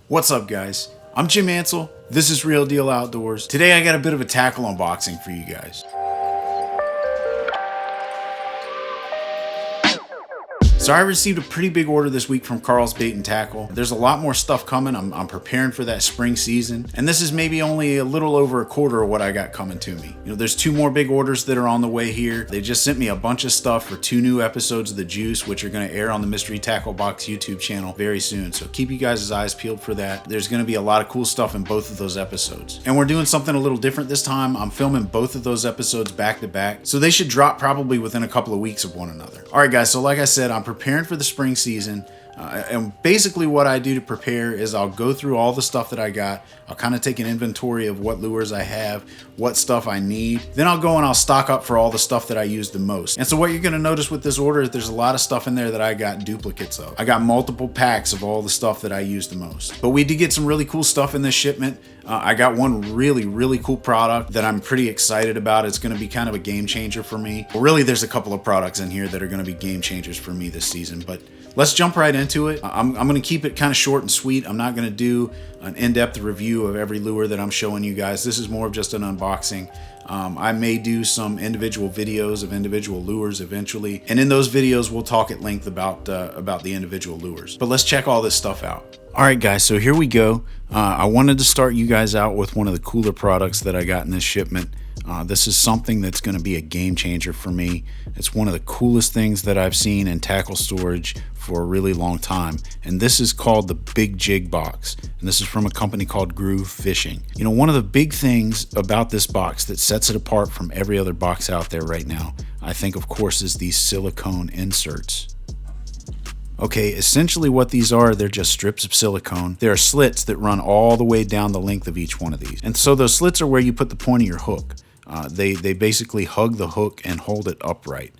What's up, guys? I'm Jim Ansel. This is Real Deal Outdoors. Today I got a bit of a tackle unboxing for you guys. So I received a pretty big order this week from Karl's Bait and Tackle. There's a lot more stuff coming. I'm preparing for that spring season. And this is maybe only a little over a quarter of what I got coming to me. You know, there's 2 more big orders that are on the way here. They just sent me a bunch of stuff for 2 new episodes of the Juice, which are gonna air on the Mystery Tackle Box YouTube channel very soon. So keep you guys' eyes peeled for that. There's gonna be a lot of cool stuff in both of those episodes. And we're doing something a little different this time. I'm filming both of those episodes back to back. So they should drop probably within a couple of weeks of one another. All right, guys, so like I said, I'm preparing for the spring season. And basically what I do to prepare is I'll go through all the stuff that I got. I'll kind of take an inventory of what lures I have, what stuff I need. Then I'll go and I'll stock up for all the stuff that I use the most. And so what you're going to notice with this order is there's a lot of stuff in there that I got duplicates of. I got multiple packs of all the stuff that I use the most. But we did get some really cool stuff in this shipment. I got one really cool product that I'm pretty excited about. It's going to be kind of a game changer for me. Well, really, there's a couple of products in here that are going to be game changers for me this season. But let's jump right into it. I'm going to keep it kind of short and sweet. I'm not going to do an in-depth review of every lure that I'm showing you guys. This is more of just an unboxing. I may do some individual videos of individual lures eventually. And in those videos, we'll talk at length about the individual lures. But let's check all this stuff out. All right, guys, so here we go. I wanted to start you guys out with one of the cooler products that I got in this shipment. This is something that's going to be a game changer for me. It's one of the coolest things that I've seen in tackle storage for a really long time. And this is called the Big Jig Box. And this is from a company called Gruv Fishing. You know, one of the big things about this box that sets it apart from every other box out there right now, I think, of course, is these silicone inserts. Okay, essentially what these are, they're just strips of silicone. There are slits that run all the way down the length of each one of these. And so those slits are where you put the point of your hook. They basically hug the hook and hold it upright.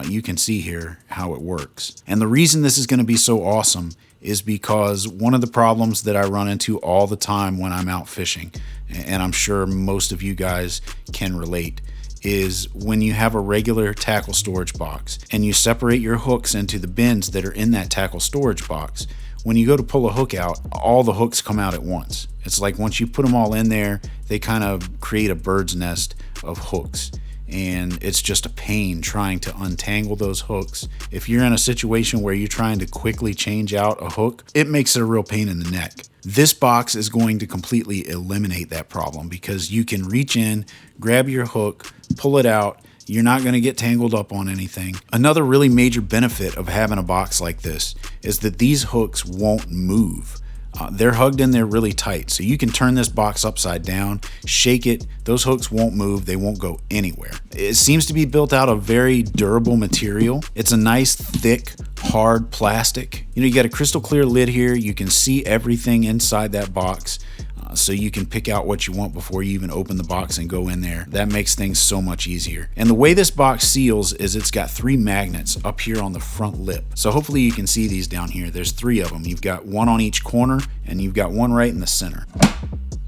You can see here how it works. And the reason this is going to be so awesome is because one of the problems that I run into all the time when I'm out fishing, and I'm sure most of you guys can relate, is when you have a regular tackle storage box and you separate your hooks into the bins that are in that tackle storage box. When you go to pull a hook out, all the hooks come out at once. It's like once you put them all in there, they kind of create a bird's nest of hooks. And it's just a pain trying to untangle those hooks. If you're in a situation where you're trying to quickly change out a hook, it makes it a real pain in the neck. This box is going to completely eliminate that problem because you can reach in, grab your hook, pull it out. You're not going to get tangled up on anything. Another really major benefit of having a box like this is that these hooks won't move. They're hugged in there really tight, so you can turn this box upside down, shake it, those hooks won't move, they won't go anywhere. It seems to be built out of very durable material. It's a nice, thick, hard plastic. You know, you got a crystal clear lid here, you can see everything inside that box. So you can pick out what you want before you even open the box and go in there. That makes things so much easier. And the way this box seals is it's got 3 magnets up here on the front lip. So hopefully you can see these down here. There's 3 of them. You've got one on each corner and you've got one right in the center.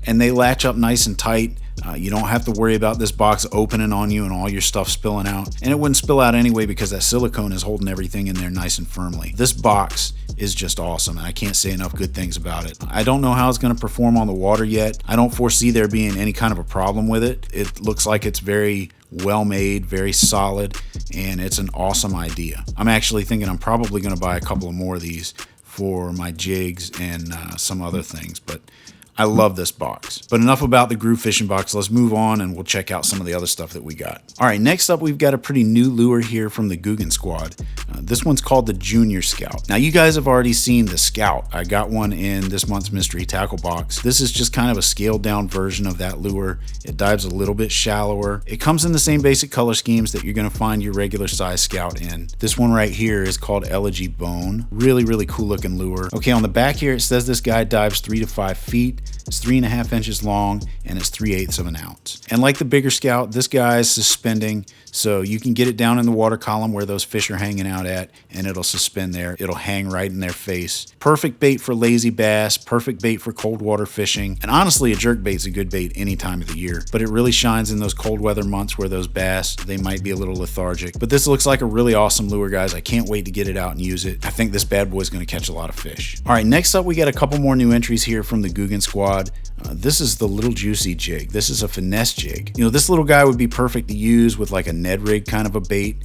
And they latch up nice and tight. You don't have to worry about this box opening on you and all your stuff spilling out. And it wouldn't spill out anyway because that silicone is holding everything in there nice and firmly. This box is just awesome, and I can't say enough good things about it. I don't know how it's going to perform on the water yet. I don't foresee there being any kind of a problem with it. It looks like it's very well made, very solid, and it's an awesome idea. I'm actually thinking I'm probably going to buy a couple of more of these for my jigs and some other things, but I love this box. But enough about the Gruv Fishing Box. Let's move on and we'll check out some of the other stuff that we got. All right, next up we've got a pretty new lure here from the Googan Squad. This one's called the Junior Scout. Now you guys have already seen the Scout. I got one in this month's Mystery Tackle Box. This is just kind of a scaled down version of that lure. It dives a little bit shallower. It comes in the same basic color schemes that you're gonna find your regular size Scout in. This one right here is called Elegy Bone. Really cool looking lure. Okay, on the back here it says this guy dives 3 to 5 feet. It's 3.5 inches long and it's 3/8 of an ounce. And like the bigger Scout, this guy is suspending, so you can get it down in the water column where those fish are hanging out at, and it'll suspend there. It'll hang right in their face. Perfect bait for lazy bass, perfect bait for cold water fishing, and honestly, a jerk bait's a good bait any time of the year, but it really shines in those cold weather months where those bass, they might be a little lethargic. But this looks like a really awesome lure, guys. I can't wait to get it out and use it. I think this bad boy's going to catch a lot of fish. All right, next up, we got a couple more new entries here from the Googan Squad. This is the little Juicee jig. This is a finesse jig. You know, this little guy would be perfect to use with like a Ned rig kind of a bait.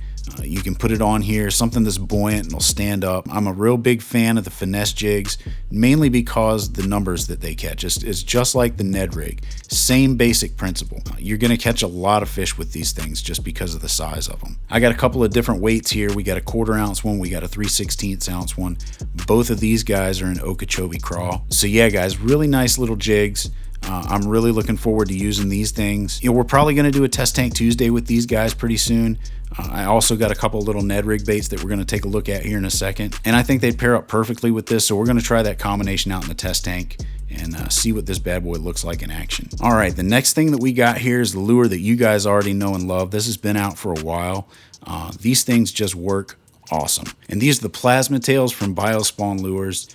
You can put it on here, something that's buoyant and will stand up. I'm a real big fan of the finesse jigs, mainly because the numbers that they catch is just like the Ned rig. Same basic principle. You're going to catch a lot of fish with these things just because of the size of them. I got a couple of different weights here. We got a 1/4 ounce one, we got a 3/16 ounce one. Both of these guys are in Okeechobee crawl. So yeah, guys, really nice little jigs. I'm really looking forward to using these things. You know, we're probably going to do a Test Tank Tuesday with these guys pretty soon. I also got a couple little Ned rig baits that we're going to take a look at here in a second. And I think they pair up perfectly with this, so we're going to try that combination out in the test tank and see what this bad boy looks like in action. All right, the next thing that we got here is the lure that you guys already know and love. This has been out for a while. These things just work awesome. And these are the plasma tails from BioSpawn lures.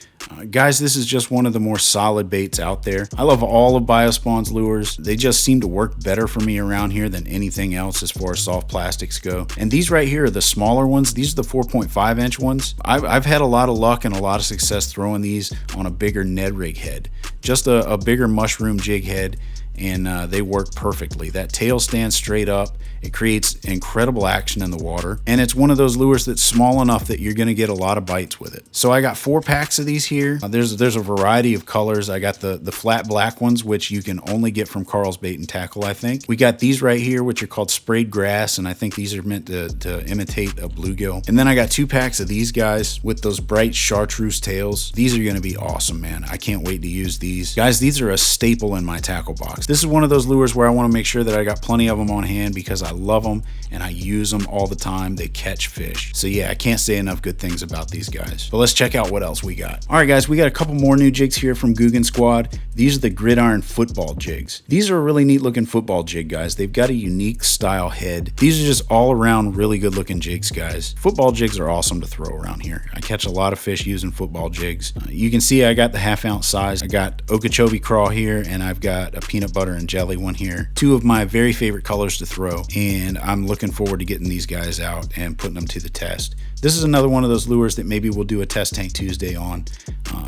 Guys, this is just one of the more solid baits out there. I love all of BioSpawn's lures. They just seem to work better for me around here than anything else as far as soft plastics go. And these right here are the smaller ones. These are the 4.5 inch ones. I've had a lot of luck and a lot of success throwing these on a bigger Ned rig head. Just a bigger mushroom jig head, and they work perfectly. That tail stands straight up. It creates incredible action in the water, and it's one of those lures that's small enough that you're going to get a lot of bites with it. So I got 4 packs of these here. There's a variety of colors. I got the flat black ones, which you can only get from Karl's Bait and Tackle, I think. We got these right here, which are called sprayed grass, and I think these are meant to imitate a bluegill. And then I got 2 packs of these guys with those bright chartreuse tails. These are going to be awesome, man. I can't wait to use these. Guys, these are a staple in my tackle box. This is one of those lures where I want to make sure that I got plenty of them on hand because I love them and I use them all the time. They catch fish. So yeah, I can't say enough good things about these guys. But let's check out what else we got. All right, guys, we got a couple more new jigs here from Googan Squad. These are the Gridiron football jigs. These are a really neat looking football jig, guys. They've got a unique style head. These are just all around really good looking jigs, guys. Football jigs are awesome to throw around here. I catch a lot of fish using football jigs. You can see I got the 1/2 ounce size. I got Okeechobee crawl here, and I've got a peanut butter and jelly one here. 2 of my very favorite colors to throw, and I'm looking forward to getting these guys out and putting them to the test. This is another one of those lures that maybe we'll do a Test Tank Tuesday on.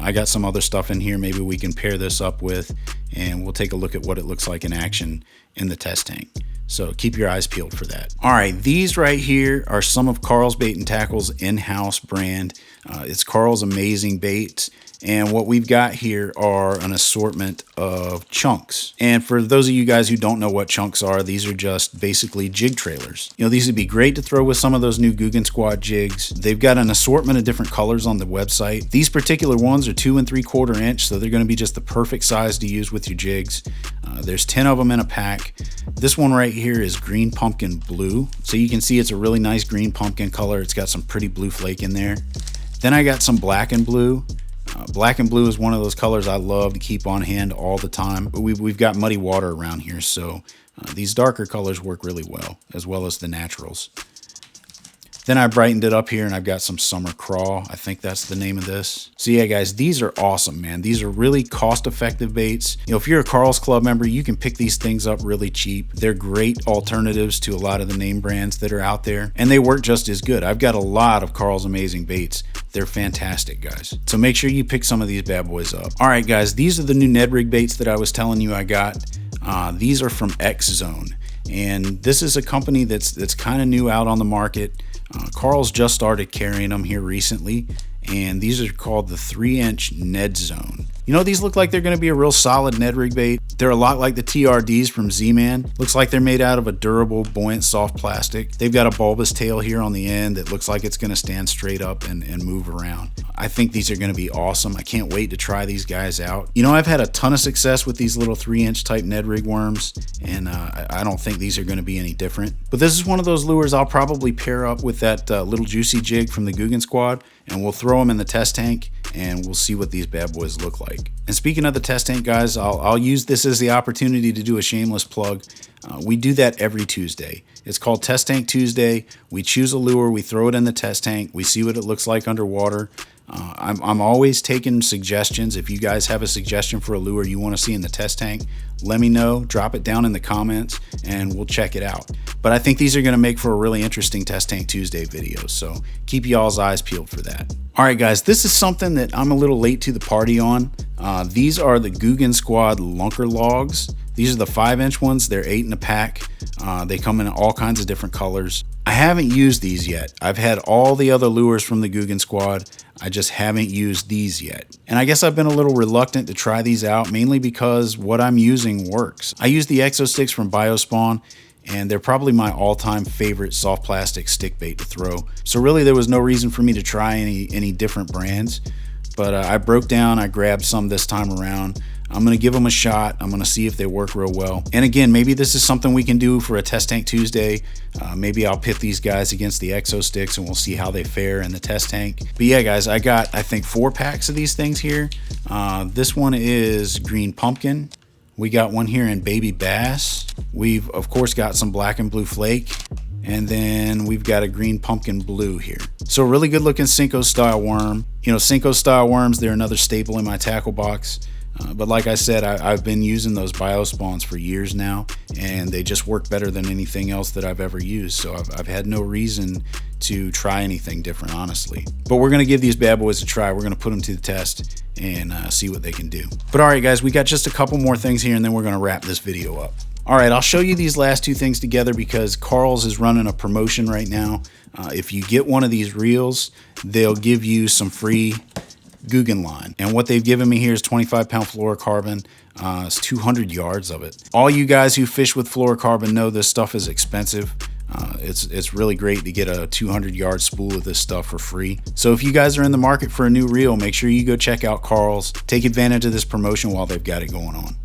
I got some other stuff in here maybe we can pair this up with, and we'll take a look at what it looks like in action in the test tank. So keep your eyes peeled for that. All right, these right here are some of Karl's Bait and Tackle's in-house brand. It's Karl's amazing baits. And what we've got here are an assortment of chunks. And for those of you guys who don't know what chunks are, these are just basically jig trailers. You know, these would be great to throw with some of those new Googan Squad jigs. They've got an assortment of different colors on the website. These particular ones are 2 3/4 inch, so they're going to be just the perfect size to use with your jigs. There's 10 of them in a pack. This one right here is green pumpkin blue. So you can see it's a really nice green pumpkin color. It's got some pretty blue flake in there. Then I got some black and blue. Black and blue is one of those colors I love to keep on hand all the time. But we've got muddy water around here, so these darker colors work really well as the naturals. Then I brightened it up here and I've got some summer crawl. I think that's the name of this. So yeah, guys, these are awesome, man. These are really cost-effective baits. You know, if you're a Karl's Club member, you can pick these things up really cheap. They're great alternatives to a lot of the name brands that are out there, and they work just as good. I've got a lot of Karl's amazing baits. They're fantastic, guys. So make sure you pick some of these bad boys up. All right, guys, these are the new Ned rig baits that I was telling you I got. These are from XZone, and this is a company that's kind of new out on the market. Karl's just started carrying them here recently, and these are called the 3-inch Ned Zone. You know, these look like they're going to be a real solid Ned rig bait. They're a lot like the TRDs from Z-Man. Looks like they're made out of a durable, buoyant, soft plastic. They've got a bulbous tail here on the end that looks like it's going to stand straight up and move around. I think these are going to be awesome. I can't wait to try these guys out. You know, I've had a ton of success with these little 3-inch type Ned rig worms, and I don't think these are going to be any different. But this is one of those lures I'll probably pair up with that little Juicee jig from the Googan Squad, and we'll throw them in the test tank and we'll see what these bad boys look like. And speaking of the test tank, guys, I'll use this as the opportunity to do a shameless plug. We do that every Tuesday. It's called Test Tank Tuesday. We choose a lure, we throw it in the test tank, we see what it looks like underwater. I'm always taking suggestions. If you guys have a suggestion for a lure you want to see in the test tank, let me know, drop it down in the comments, and we'll check it out. But I think these are going to make for a really interesting Test Tank Tuesday video, so keep y'all's eyes peeled for that. All right, guys, this is something that I'm a little late to the party on. These are the Googan Squad Lunker logs. These are the 5-inch ones. They're 8 in a pack. They come in all kinds of different colors. I haven't used these yet. I've had all the other lures from the Googan Squad. I just haven't used these yet. And I guess I've been a little reluctant to try these out, mainly because what I'm using works. I use the XO sticks from BioSpawn, and they're probably my all-time favorite soft plastic stick bait to throw. So really there was no reason for me to try any different brands. But I broke down, I grabbed some this time around. I'm going to give them a shot. I'm going to see if they work real well. And again, maybe this is something we can do for a Test Tank Tuesday. Maybe I'll pit these guys against the XO sticks and we'll see how they fare in the test tank. But yeah, guys, I got, I think, 4 packs of these things here. This one is green pumpkin. We got one here in baby bass. We've, of course, got some black and blue flake. And then we've got a green pumpkin blue here. So really good looking Senko style worm. You know, Senko style worms, they're another staple in my tackle box. But like I said, I've been using those BioSpawns for years now, and they just work better than anything else that I've ever used. So I've had no reason to try anything different, honestly. But we're going to give these bad boys a try. We're going to put them to the test and see what they can do. But all right, guys, we got just a couple more things here, and then we're going to wrap this video up. All right, I'll show you these last 2 things together because Karl's is running a promotion right now. If you get one of these reels, they'll give you some free Googan line. And what they've given me here is 25-pound fluorocarbon. It's 200 yards of it. All you guys who fish with fluorocarbon know this stuff is expensive. It's really great to get a 200-yard spool of this stuff for free. So if you guys are in the market for a new reel, make sure you go check out Karl's. Take advantage of this promotion while they've got it going on.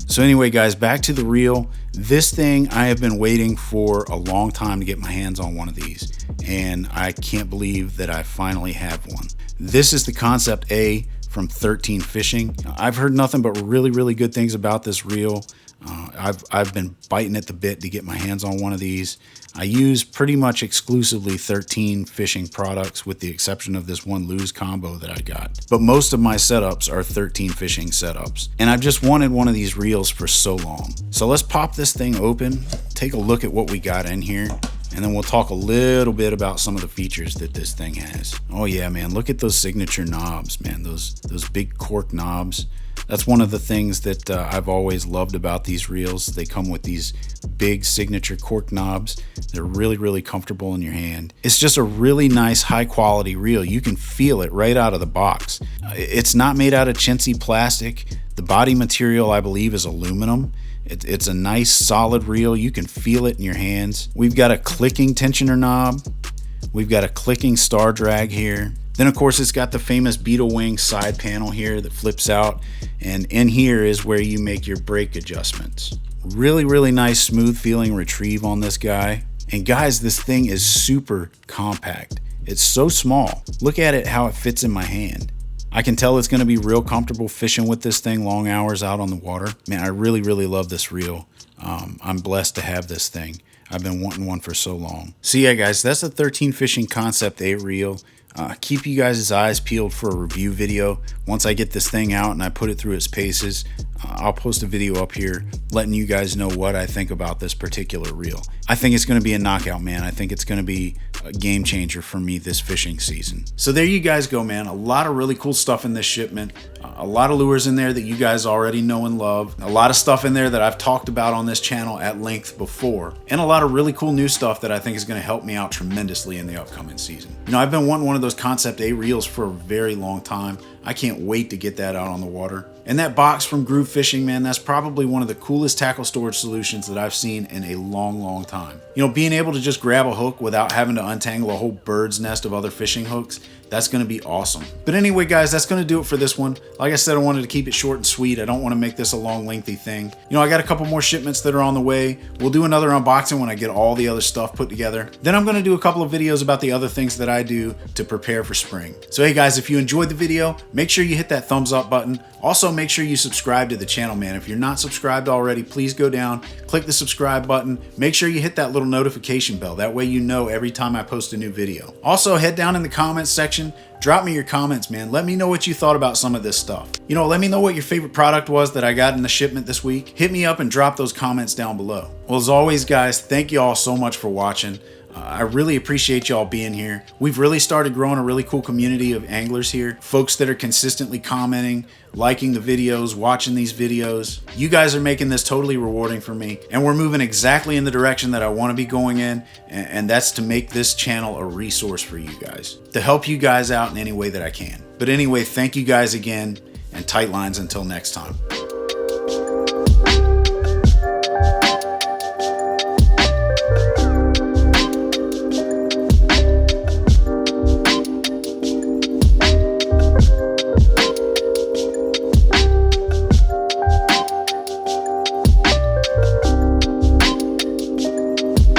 So anyway, guys, back to the reel. This thing, I have been waiting for a long time to get my hands on one of these, and I can't believe that I finally have one. This is the Concept A from 13 Fishing. I've heard nothing but really good things about this reel. I've been biting at the bit to get my hands on one of these. I use pretty much exclusively 13 Fishing products with the exception of this one Lose combo that I got. But most of my setups are 13 Fishing setups. And I've just wanted one of these reels for so long. So let's pop this thing open, take a look at what we got in here, and then we'll talk a little bit about some of the features that this thing has. Oh yeah, man, look at those signature knobs, man, those big cork knobs. That's one of the things that I've always loved about these reels. They come with these big signature cork knobs. They're really comfortable in your hand. It's just a really nice high quality reel. You can feel it right out of the box. It's not made out of chintzy plastic. The body material, I believe, is aluminum. It's a nice solid reel. You can feel it in your hands. We've got a clicking tensioner knob. We've got a clicking star drag here. Then of course it's got the famous beetle wing side panel here that flips out, and in here is where you make your brake adjustments. Really nice smooth feeling retrieve on this guy. And guys, this thing is super compact. It's so small. Look at it, how it fits in my hand. I can tell it's going to be real comfortable fishing with this thing long hours out on the water. Man, I really love this reel. I'm blessed to have this thing. I've been wanting one for so long. So yeah, guys, that's the 13 Fishing Concept A reel. Keep you guys' eyes peeled for a review video. Once I get this thing out and I put it through its paces, I'll post a video up here letting you guys know what I think about this particular reel. I think it's going to be a knockout, man. I think it's going to be a game changer for me this fishing season. So there you guys go, man. A lot of really cool stuff in this shipment. A lot of lures in there that you guys already know and love. A lot of stuff in there that I've talked about on this channel at length before. And a lot of really cool new stuff that I think is going to help me out tremendously in the upcoming season. You know, I've been wanting one of those Concept A reels for a very long time. I can't wait to get that out on the water. And that box from Gruv Fishing, man, that's probably one of the coolest tackle storage solutions that I've seen in a long time. You know, being able to just grab a hook without having to untangle a whole bird's nest of other fishing hooks, That's going to be awesome. But anyway, guys, that's going to do it for this one. Like I said, I wanted to keep it short and sweet. I don't want to make this a long, lengthy thing. You know, I got a couple more shipments that are on the way. We'll do another unboxing when I get all the other stuff put together. Then I'm going to do a couple of videos about the other things that I do to prepare for spring. So hey guys, if you enjoyed the video, make sure you hit that thumbs up button. Also, make sure you subscribe to the channel, man. If you're not subscribed already, please go down, click the subscribe button. Make sure you hit that little notification bell. That way you know every time I post a new video. Also, head down in the comments section. Drop me your comments, man. Let me know what you thought about some of this stuff. You know, let me know what your favorite product was that I got in the shipment this week. Hit me up and drop those comments down below. Well, as always, guys, thank you all so much for watching. I really appreciate y'all being here. We've really started growing a really cool community of anglers here. Folks that are consistently commenting, liking the videos, watching these videos. You guys are making this totally rewarding for me, and we're moving exactly in the direction that I want to be going in, and that's to make this channel a resource for you guys, to help you guys out in any way that I can. But anyway, thank you guys again, and tight lines until next time.